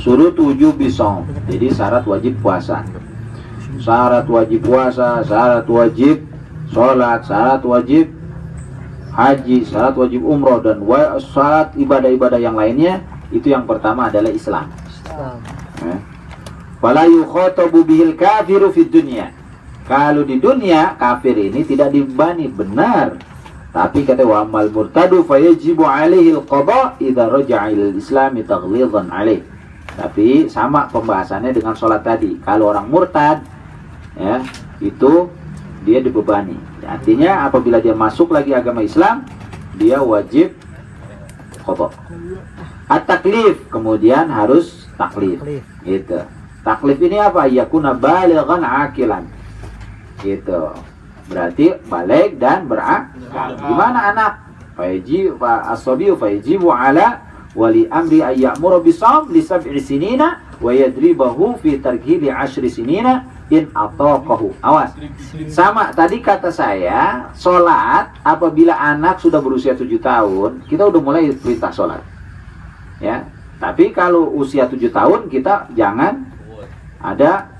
Surut wujubi shaum. Jadi syarat wajib puasa. Syarat wajib puasa, syarat wajib sholat, syarat wajib haji, syarat wajib umroh, dan syarat ibadah-ibadah yang lainnya. Itu yang pertama adalah Islam. Fala yukhatabu bihil kafiru fid dunya. Kalau di dunia kafir ini tidak dibebani, benar. Tapi kata wa amal murtadu fayajibu alaihi al-qada idza raja'a ila al-islam taghlidhan alaih. Tapi sama pembahasannya dengan sholat tadi. Kalau orang murtad, ya, itu dia dibebani. Artinya apabila dia masuk lagi agama Islam, dia wajib qada. At-taklif, kemudian harus taklif. Gitu. Taklif ini apa? Yakuna balighan aqilan. Gitu. Berarti balik dan berakal. Gimana anak? Fayajib as-sabiyu fayajibu ala wali amri ay ya'muru bisawm li sab'i sinina wa yadribahu fi tarkihi li 10 sinina in ataqahu. Awas. Sama tadi kata saya, salat apabila anak sudah berusia 7 tahun, kita udah mulai perintah salat. Ya. Tapi kalau usia 7 tahun kita jangan ada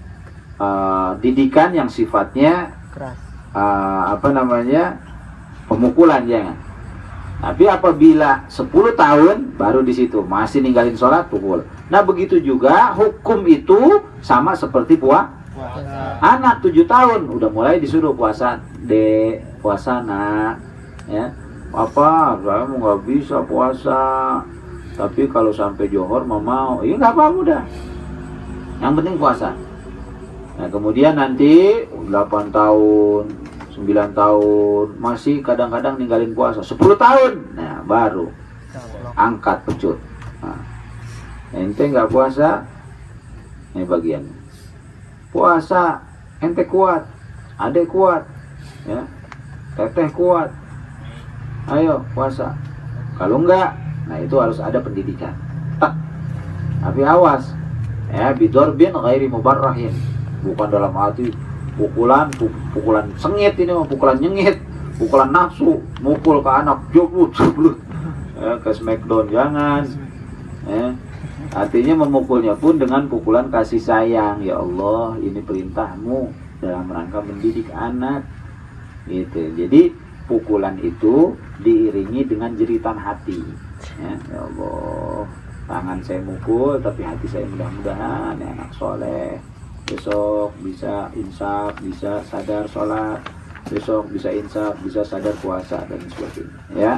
didikan yang sifatnya keras. Pemukulan, jangan. Tapi apabila 10 tahun baru di situ masih ninggalin sholat, pukul. Nah begitu juga hukum itu sama seperti puasa. Anak 7 tahun udah mulai disuruh puasa, puasa nak, ya. Apa? Saya nggak bisa puasa. Tapi kalau sampai johor mau, ya nggak apa-apa udah. Yang penting puasa. Nah kemudian nanti 8 tahun, 9 tahun masih kadang-kadang ninggalin puasa. 10 tahun, nah baru angkat pecut. Nah, ente nggak puasa, ini bagian. Puasa, ente kuat, adek kuat, ya, teteh kuat. Ayo puasa. Kalau enggak, nah itu harus ada pendidikan. Tapi awas, ya, bidorbin ghairi mubarrahin. Bukan dalam arti pukulan sengit, ini pukulan nyengit, pukulan nafsu, mukul ke anak jeblut, ya, ke smackdown, jangan. Ya. Artinya memukulnya pun dengan pukulan kasih sayang. Ya Allah, ini perintahmu dalam rangka mendidik anak, gitu. Jadi pukulan itu diiringi dengan jeritan hati. Ya Allah, tangan saya mukul, tapi hati saya mudah-mudahan ya, anak soleh. Besok bisa insaf, bisa sadar sholat. Besok bisa insaf, bisa sadar puasa, dan sebagainya, ya.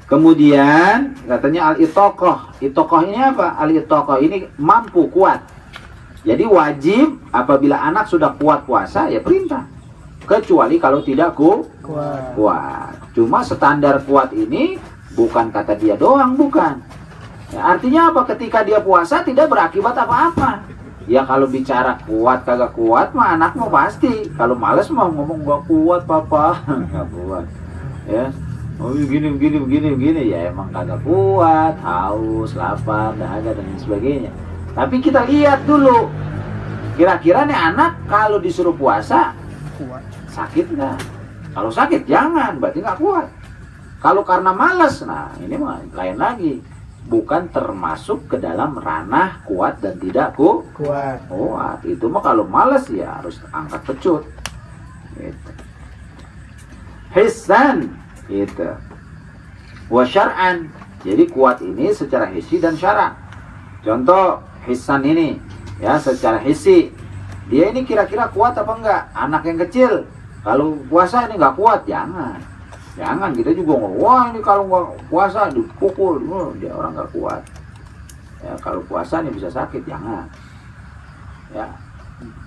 Kemudian katanya al-itoqoh. Itoqoh ini apa? Al-itoqoh ini mampu, kuat. Jadi wajib apabila anak sudah kuat puasa, ya perintah. Kecuali kalau tidak kuat. Cuma standar kuat ini bukan kata dia doang, bukan. Ya, artinya apa? Ketika dia puasa tidak berakibat apa-apa. Ya kalau bicara kuat kagak kuat mah anak mau pasti. Kalau males mau ngomong gak kuat papa, gak kuat. Ya, oh begini ya emang kagak kuat, haus, lapar, dahaga dan sebagainya. Tapi kita lihat dulu, kira-kira nih anak kalau disuruh puasa kuat, sakit nggak? Kalau sakit jangan, berarti nggak kuat. Kalau karena malas, nah ini mah lain lagi. Bukan termasuk ke dalam ranah kuat dan tidak kuat. Itu mah kalau malas ya harus angkat pecut. Gitu. Hissan, gitu. Wa syar'an. Jadi kuat ini secara hissi dan syara'. Contoh hissan ini, ya secara hissi. Dia ini kira-kira kuat apa enggak? Anak yang kecil, kalau puasa ini nggak kuat, jangan. Jangan, kita juga ngomong, wah ini kalau nggak puasa dipukul, dia orang nggak kuat. Ya, kalau puasa ini bisa sakit, jangan. Ya,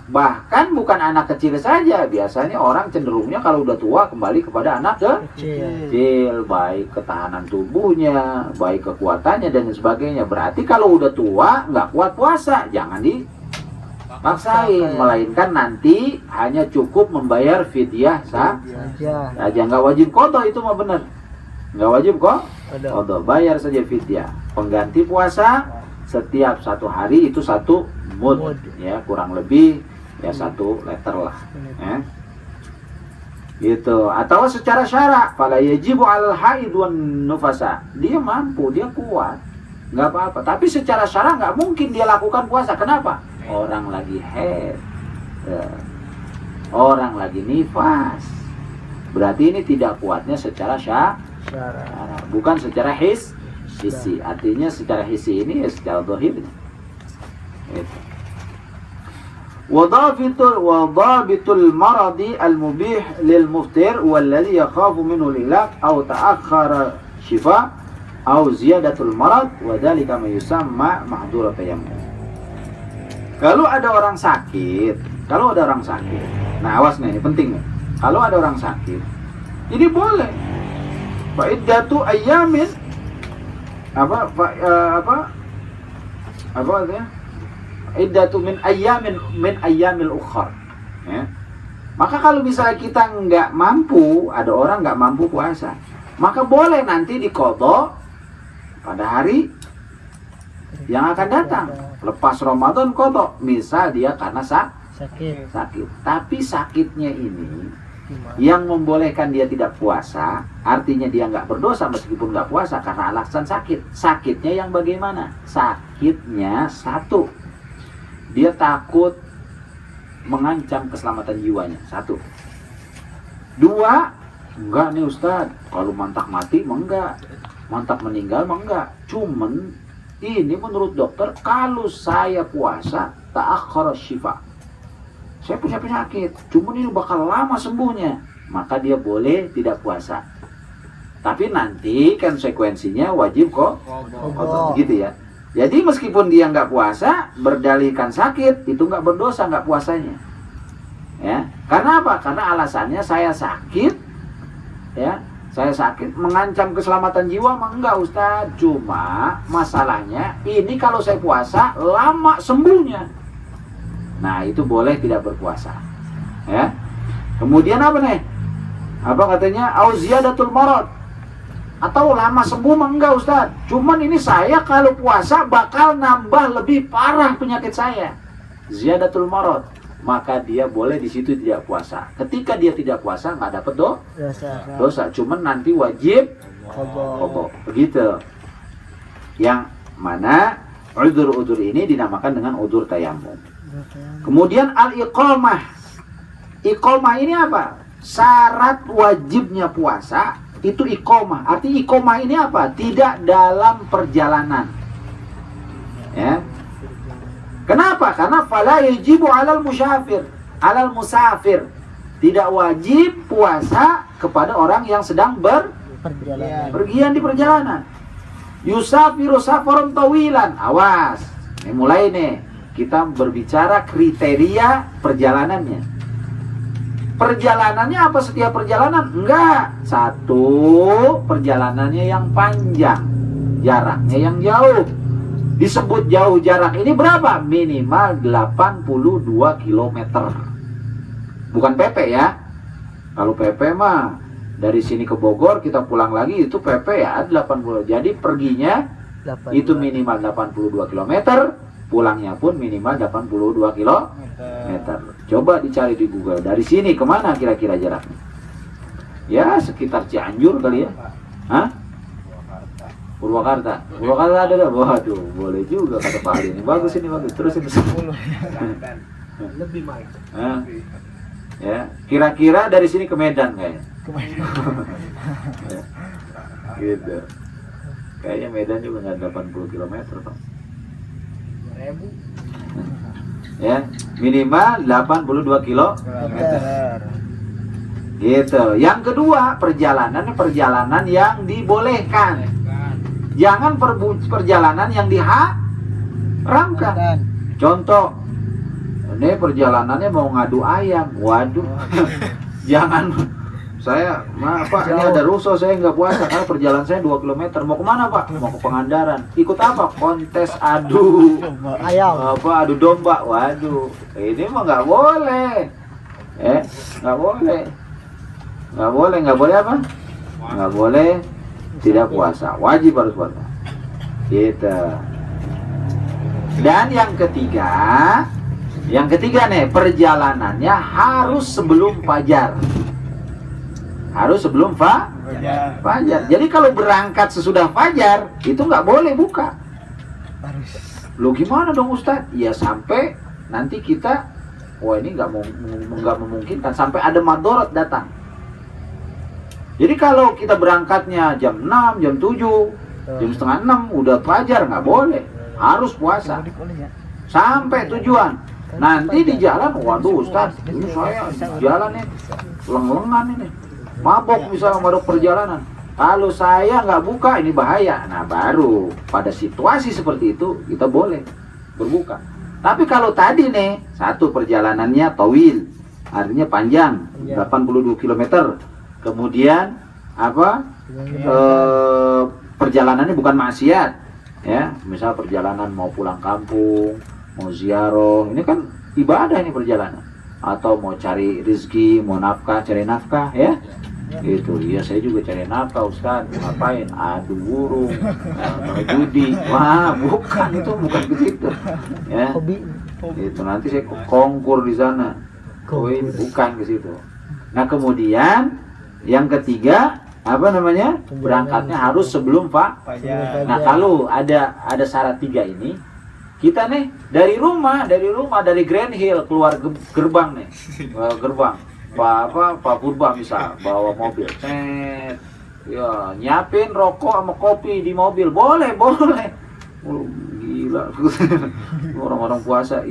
bahkan bukan anak kecil saja, biasanya orang cenderungnya kalau udah tua kembali kepada anak kecil, baik ketahanan tubuhnya, baik kekuatannya dan sebagainya. Berarti kalau udah tua nggak kuat puasa, jangan dipaksain, melainkan nanti hanya cukup membayar fidyah saja, nggak wajib qadha. Itu mah benar, nggak wajib qadha, bayar saja fidyah. Pengganti puasa setiap 1 hari itu 1 mud, ya kurang lebih ya 1 liter lah, ya. Gitu. Atau secara syara, fala yajibu alal haid wan nufasa, dia mampu, dia kuat, nggak apa-apa. Tapi secara syara nggak mungkin dia lakukan puasa. Kenapa? Orang lagi haid, orang lagi nifas. Berarti ini tidak kuatnya secara syara, bukan secara hissi. Artinya secara hissi ini ya secara zahir. Wadabitul maradi al-mubih lil muftir walladhi yakhafu minhu al-ilaq aw ta'akhkhara shifa aw ziyadatul marad wa dhalika ma yusamma mahdhur tayammum. Kalau ada orang sakit, nah awas nih, ini penting nih. Kalau ada orang sakit, ini boleh. Fa iddatu ayyamin apa artinya? Iddatu min ayyamil ukhar. Ya. Maka kalau misalnya kita nggak mampu, ada orang nggak mampu puasa, maka boleh nanti diqadha pada hari yang akan datang. Lepas Ramadan qadha, misal dia karena sakit. Tapi sakitnya ini yang membolehkan dia tidak puasa, artinya dia nggak berdosa meskipun nggak puasa karena alasan sakit. Sakitnya yang bagaimana? Sakitnya satu, dia takut mengancam keselamatan jiwanya. Satu. Dua, enggak nih Ustadz, kalau mantap mati mah enggak, mantap meninggal mah enggak. Cuman ini menurut dokter, kalau saya puasa ta'akhkhara syifa, saya punya penyakit, cuman ini bakal lama sembuhnya, maka dia boleh tidak puasa. Tapi nanti konsekuensinya wajib kok gitu ya. Jadi meskipun dia nggak puasa, berdalihkan sakit, itu nggak berdosa nggak puasanya. Ya, karena apa? Karena alasannya saya sakit, ya, saya sakit mengancam keselamatan jiwa, mah enggak Ustaz. Cuma masalahnya ini kalau saya puasa lama sembuhnya. Nah itu boleh tidak berpuasa. Ya. Kemudian apa nih? Apa katanya? Auziyadatul marad. Atau lama sembuh mah enggak Ustaz. Cuman ini saya kalau puasa bakal nambah lebih parah penyakit saya. Ziyadatul marad. Maka dia boleh di situ tidak puasa. Ketika dia tidak puasa nggak dapat dosa. Cuman nanti wajib qadha. Begitu. Yang mana udzur-udzur ini dinamakan dengan udzur tayammum. Kemudian al-iqamah. Iqamah ini apa? Syarat wajibnya puasa itu iqamah. Arti iqamah ini apa? Tidak dalam perjalanan. Ya. Kenapa? Karena fala yajibu 'alal musafir. Tidak wajib puasa kepada orang yang sedang pergian di perjalanan. Yusafiru safaran tawilan. Awas. Ini mulai nih. Kita berbicara kriteria perjalanannya. Perjalanannya apa setiap perjalanan? Enggak. Satu, perjalanannya yang panjang, jaraknya yang jauh. Disebut jauh jarak ini berapa? Minimal 82 km. Bukan PP ya. Kalau PP mah dari sini ke Bogor kita pulang lagi itu PP ya 80. Jadi perginya 82. Itu minimal 82 km. Pulangnya pun minimal 82 km. Coba dicari di Google. Dari sini kemana kira-kira jaraknya? Ya sekitar Cianjur kali ya. Hah? Purwakarta. Purwakarta ada dah. Waduh, boleh juga kata Pak Ali ini. Bagus ini, bagus. Terusin. Lebih mahal. Ya, kira-kira dari sini ke Medan kayaknya. Gitu. Kayaknya Medan juga nggak 80 km, Pak. Ya, minimal 82 km. Gitu. Yang kedua, perjalanan yang dibolehkan. Jangan perjalanan yang diharamkan. Contoh, ini perjalanannya mau ngadu ayam. Waduh. Jangan. Saya, Pak, ini ada rusuh, saya nggak puasa karena perjalanan saya 2 km. Mau kemana Pak? Mau ke Pangandaran. Ikut apa? Kontes adu ayam. Adu domba. Waduh, ini mah nggak boleh. Nggak boleh. Nggak boleh apa? Nggak boleh tidak puasa. Wajib harus puasa. Gitu. Dan yang ketiga nih, perjalanannya harus sebelum fajar. Harus sebelum fajar. Jadi kalau berangkat sesudah fajar itu nggak boleh buka. Harus. Lo gimana dong Ustadz? Ya sampai nanti kita, wah ini nggak memungkinkan, sampai ada madorot datang. Jadi kalau kita berangkatnya jam 6, jam 7, jam setengah 6 udah fajar, nggak boleh, harus puasa sampai tujuan. Nanti di jalan, waduh Ustadz, ini saya jalan nih leng-lengan ini, mabok misalnya mabok perjalanan. Kalau saya nggak buka ini bahaya. Nah baru pada situasi seperti itu kita boleh berbuka. Tapi kalau tadi nih, satu perjalanannya tawil, artinya panjang, 82 km. Kemudian apa? Perjalanannya bukan maksiat, ya. Misal perjalanan mau pulang kampung, mau ziarah, ini kan ibadah ini perjalanan. Atau mau cari rezeki, mau nafkah, cari nafkah, ya. Gitu, iya saya juga cari nafkah Ustaz, ngapain? Adu burung, judi. Wah, bukan ke situ. Ya. Itu nanti saya konkur di sana. Bukan ke situ. Nah, kemudian yang ketiga, apa namanya? Berangkatnya harus sebelum fajar. Nah, kalau ada syarat 3 ini, kita nih dari rumah dari Grand Hill keluar gerbang nih. Gerbang. Pak Purba misal bawa mobil, ya nyiapin rokok sama kopi di mobil, boleh. Gila, orang-orang puasa,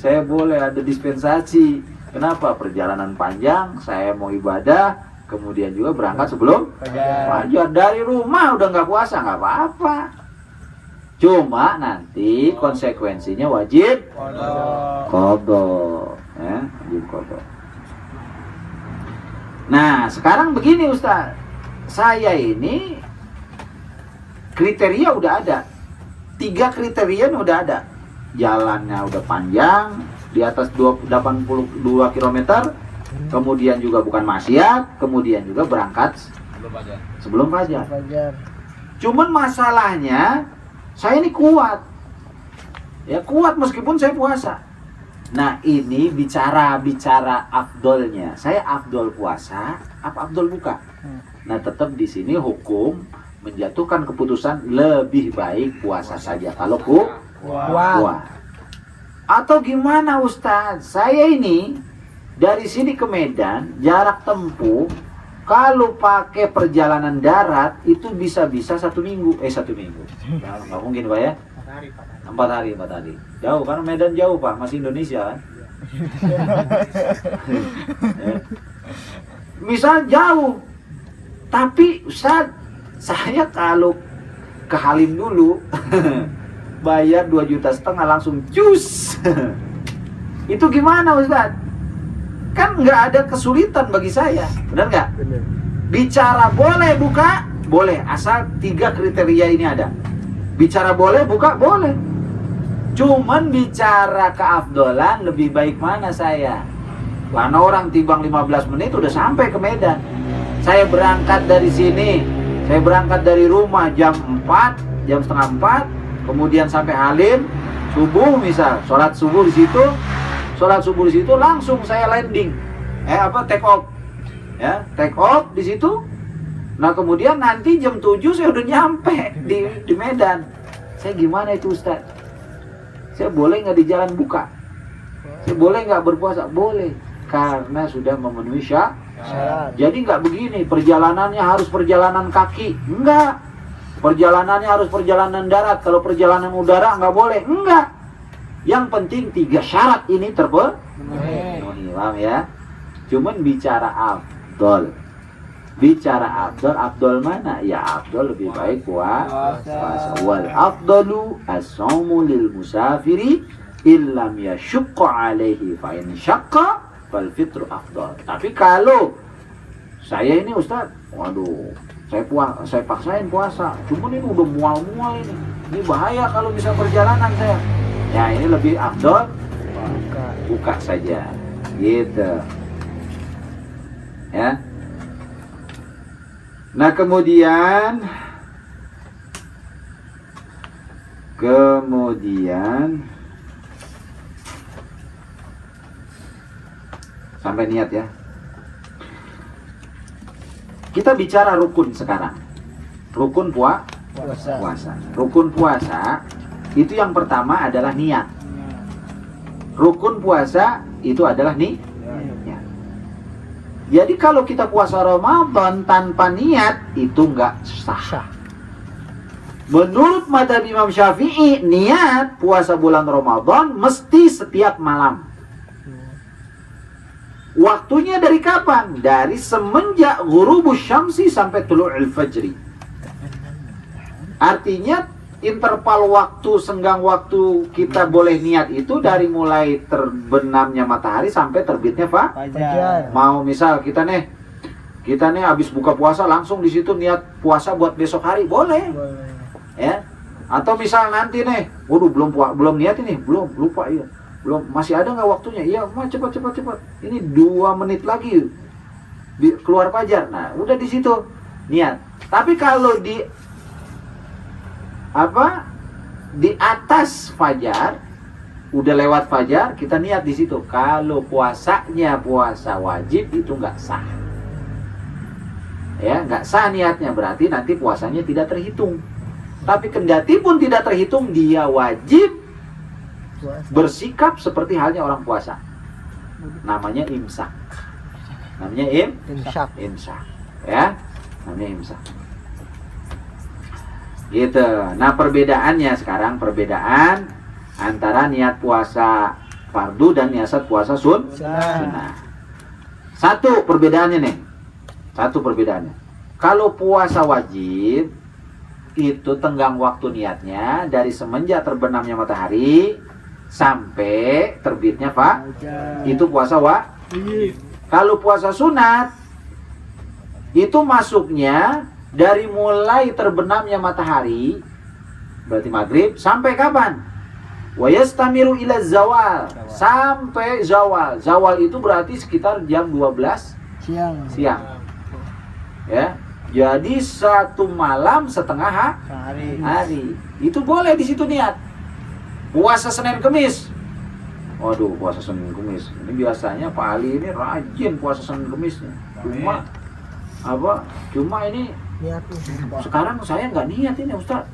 saya boleh ada dispensasi. Kenapa? Perjalanan panjang, saya mau ibadah, kemudian juga berangkat sebelum fajar. Dari rumah udah nggak puasa, nggak apa-apa. Cuma nanti konsekuensinya wajib qadha, ya, wajib qadha. Nah, sekarang begini Ustaz, saya ini kriteria udah ada, 3 kriteria udah ada. Jalannya udah panjang, di atas 82 km, kemudian juga bukan maksiat, kemudian juga berangkat sebelum fajar. Cuman masalahnya, saya ini kuat, ya kuat meskipun saya puasa. Nah ini bicara afdolnya, saya afdol puasa apa afdol buka? Nah tetap di sini hukum menjatuhkan keputusan lebih baik puasa saja kalau kuat. Atau gimana Ustaz? Saya ini dari sini ke Medan jarak tempuh kalau pakai perjalanan darat itu bisa-bisa 1 minggu. 1 minggu. Nah, nggak mungkin Pak ya? 4 hari. Jauh karena Medan jauh Pak, masih Indonesia kan? Misal jauh, tapi Ustaz, saya kalau ke Halim dulu bayar 2,5 juta langsung cus. Itu gimana Ustaz? Kan nggak ada kesulitan bagi saya, benar nggak? Bicara boleh buka, boleh, asal 3 kriteria ini ada. Bicara boleh buka, boleh. Cuman bicara keafdolan lebih baik mana saya? Karena orang timbang 15 menit udah sampai ke Medan. Saya berangkat dari sini, saya berangkat dari rumah jam 4, jam setengah 4, kemudian sampai Halim, subuh misal, sholat subuh di situ, langsung saya landing, take off, ya, take off di situ. Nah kemudian nanti jam 7 saya udah nyampe di Medan. Saya gimana itu Ustaz? Saya boleh nggak di jalan buka? Saya boleh nggak berpuasa? Boleh, karena sudah memenuhi syarat. Jadi nggak begini, perjalanannya harus perjalanan kaki, enggak. Perjalanannya harus perjalanan darat. Kalau perjalanan udara nggak boleh, enggak. Yang penting 3 syarat ini terpenuhi, paham ya? Cuman bicara afdol. Afdol mana? Ya afdol lebih baik puasa. Wal afdalu as-saumu lil musafiri illam yashqa alaihi fa in syaqqa fal fitru afdal. Tapi kalau saya ini Ustaz, waduh, saya paksain puasa. Cuman ini udah mual-mual ini. Ini bahaya kalau bisa perjalanan saya. Ya ini lebih afdal buka saja. Gitu. Ya. Nah kemudian sampai niat ya. Kita bicara rukun sekarang. Rukun puasa. Rukun puasa Itu yang pertama adalah niat. Rukun puasa itu adalah niat. Jadi kalau kita puasa Ramadan tanpa niat itu nggak sah. Menurut mazhab Imam Syafi'i, niat puasa bulan Ramadan mesti setiap malam. Waktunya dari kapan? Dari semenjak ghurubus syamsi sampai tulu'ul fajri. Artinya interval waktu, senggang waktu kita boleh niat itu dari mulai terbenamnya matahari sampai terbitnya fajar. Mau misal kita nih habis buka puasa langsung di situ niat puasa buat besok hari, boleh. Ya. Atau misal nanti nih, waduh belum niat ini, lupa ya. Masih ada nggak waktunya? Iya, cepat. Ini 2 menit lagi keluar fajar. Nah, udah di situ niat. Tapi kalau di atas fajar, udah lewat fajar, kita niat di situ. Kalau puasanya puasa wajib itu nggak sah. Ya, nggak sah niatnya, berarti nanti puasanya tidak terhitung. Tapi kendati pun tidak terhitung, dia wajib bersikap seperti halnya orang puasa. Namanya imsak. Imsak. Ya, namanya imsak. Gitu. Nah, perbedaannya sekarang, perbedaan antara niat puasa fardu dan niat puasa sunnah. Satu perbedaannya. Kalau puasa wajib itu tenggang waktu niatnya dari semenjak terbenamnya matahari sampai terbitnya fajar. Itu puasa wajib. Kalau puasa sunat itu masuknya dari mulai terbenamnya matahari, berarti maghrib, sampai kapan? Wa yastamiru ila zawal, sampai zawal. Zawal itu berarti sekitar jam 12 siang. Ya. Jadi 1 malam setengah hari. Itu boleh di situ niat. Puasa Senin Kemis. Waduh, puasa Senin Kemis. Ini biasanya Pak Ali ini rajin puasa Senin Kemisnya. Cuma ini sekarang saya nggak niat ini, Ustaz.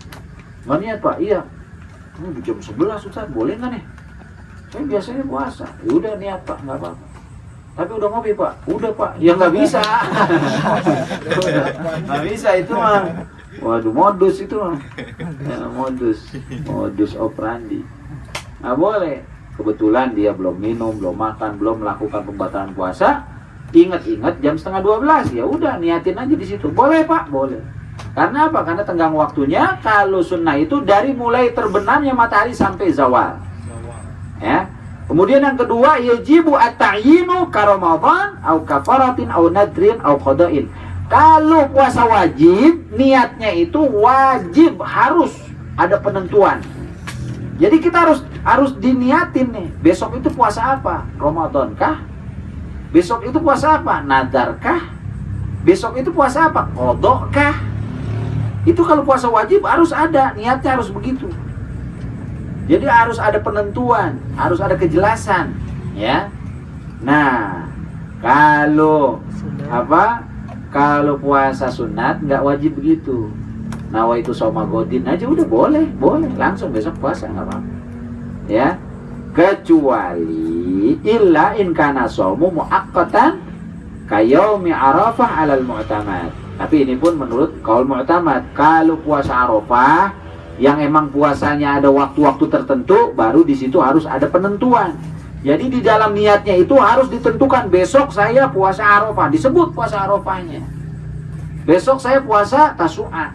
Nggak niat, Pak. Iya. Ini jam 11, Ustaz. Boleh nggak nih? Saya biasanya puasa. Ya udah niat, Pak. Nggak apa-apa. Tapi udah ngopi, Pak. Udah, Pak. Ya nggak bisa. Nggak bisa itu mah. Waduh, modus itu mah. Ya, modus operandi. Nggak boleh. Kebetulan dia belum minum, belum makan, belum melakukan pembatalan puasa. Ingat-ingat jam 11:30. Ya udah, niatin aja di situ. Boleh, Pak? Boleh. Karena apa? Karena tenggang waktunya kalau sunnah itu dari mulai terbenamnya matahari sampai zawal. Ya. Kemudian yang kedua, yajibu at-ta'yinu ka Ramadan au kafaratin au nadrin au qada'in. Kalau puasa wajib, niatnya itu wajib, harus ada penentuan. Jadi kita harus diniatin nih. Besok itu puasa apa? Ramadan kah? Besok itu puasa apa? Nadar kah? Besok itu puasa apa? Qada kah? Itu kalau puasa wajib harus ada, niatnya harus begitu. Jadi harus ada penentuan, harus ada kejelasan, ya. Nah, kalau Kalau puasa sunat nggak wajib begitu. Nawaitu shauma godin aja udah boleh, langsung besok puasa nggak apa-apa. Ya. Kecuali illa in kana shaumu muaqqatan kayaumi Arafah 'alal mu'tamad. Tapi ini pun menurut qaul mu'tamad. Kalau puasa Arafah yang emang puasanya ada waktu-waktu tertentu, baru di situ harus ada penentuan. Jadi di dalam niatnya itu harus ditentukan, besok saya puasa Arafah, disebut puasa Arafahnya. Besok saya puasa Tasu'a.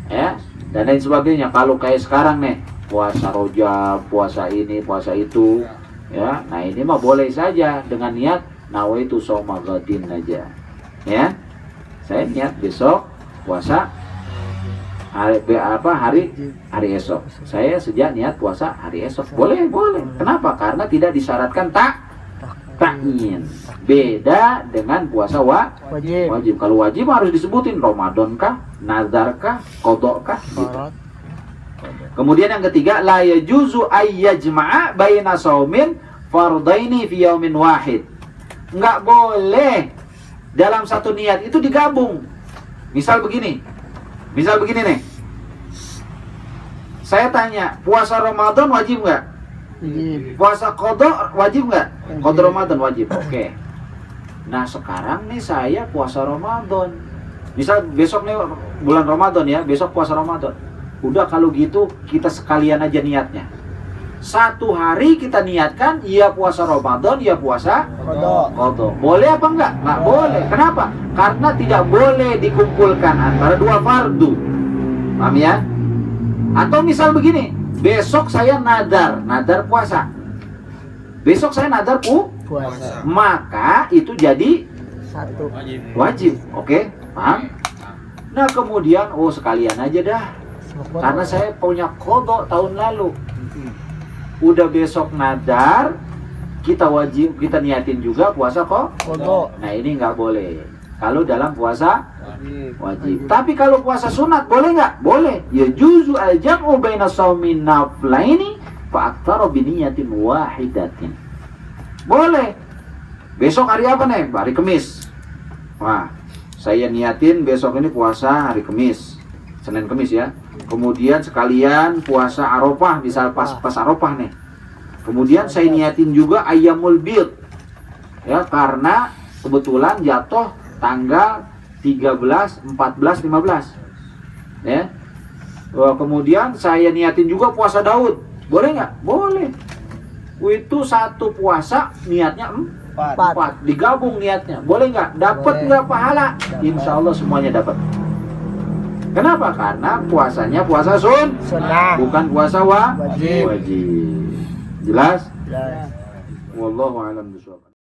Ya, dan lain sebagainya. Kalau kayak sekarang nih, puasa Rojab, puasa ini, puasa itu, ya. Nah, ini mah boleh saja dengan niat nawaitu shauma ghadin aja. Ya. Saya niat besok puasa hari esok. Saya sejak niat puasa hari esok. Boleh. Kenapa? Karena tidak disyaratkan ta'yin. Beda dengan puasa wajib. Kalau wajib harus disebutin Ramadan kah, nazar kah, qada kah, gitu. Kemudian yang ketiga, la yajuzu ayyajma'a baina shaumin fardaini fi yaumin wahid. Enggak boleh dalam satu niat itu digabung. Misal begini nih. Saya tanya, puasa Ramadan wajib nggak? Wajib. Puasa qadha wajib nggak? Wajib. Qadha Ramadan wajib. Oke. Nah sekarang nih saya puasa Ramadan. Misal besok nih bulan Ramadan ya, besok puasa Ramadan. Udah kalau gitu kita sekalian aja niatnya. Satu hari kita niatkan, ya puasa Ramadan, ya puasa qadha. Boleh apa enggak? Nggak boleh. Kenapa? Karena tidak boleh dikumpulkan antara dua fardu. Paham ya? Atau misal begini, besok saya nadar puasa. Besok saya nadar Puasa. maka itu jadi Satu. wajib. Oke, paham? Nah kemudian, sekalian aja dah. Karena saya punya qadha tahun lalu. Udah besok nadar, kita niatin juga puasa kok. Kodok. Nah ini nggak boleh. Kalau dalam puasa wajib. Tapi kalau puasa sunat boleh nggak? Boleh. Ya juzu al-jam'u baina shaumi naflaini fa aktsara bi niyatin wahidatin. Boleh. Besok hari apa nih? Hari Kamis. Wah, saya niatin besok ini puasa hari Kamis. Senin Kamis ya. Kemudian sekalian puasa Arafah, misal pas Arafah nih. Kemudian saya niatin juga Ayyamul Bid. Ya, karena kebetulan jatuh tanggal 13, 14, 15. Ya. Kemudian saya niatin juga puasa Daud. Boleh nggak? Boleh. Itu satu puasa niatnya 4. Digabung niatnya. Boleh nggak? Dapat nggak pahala? Insya Allah semuanya dapat. Kenapa? Karena puasanya puasa Sunnah. bukan puasa Wajib. wajib. Jelas? Jelas. Wallahu a'lam bishawab.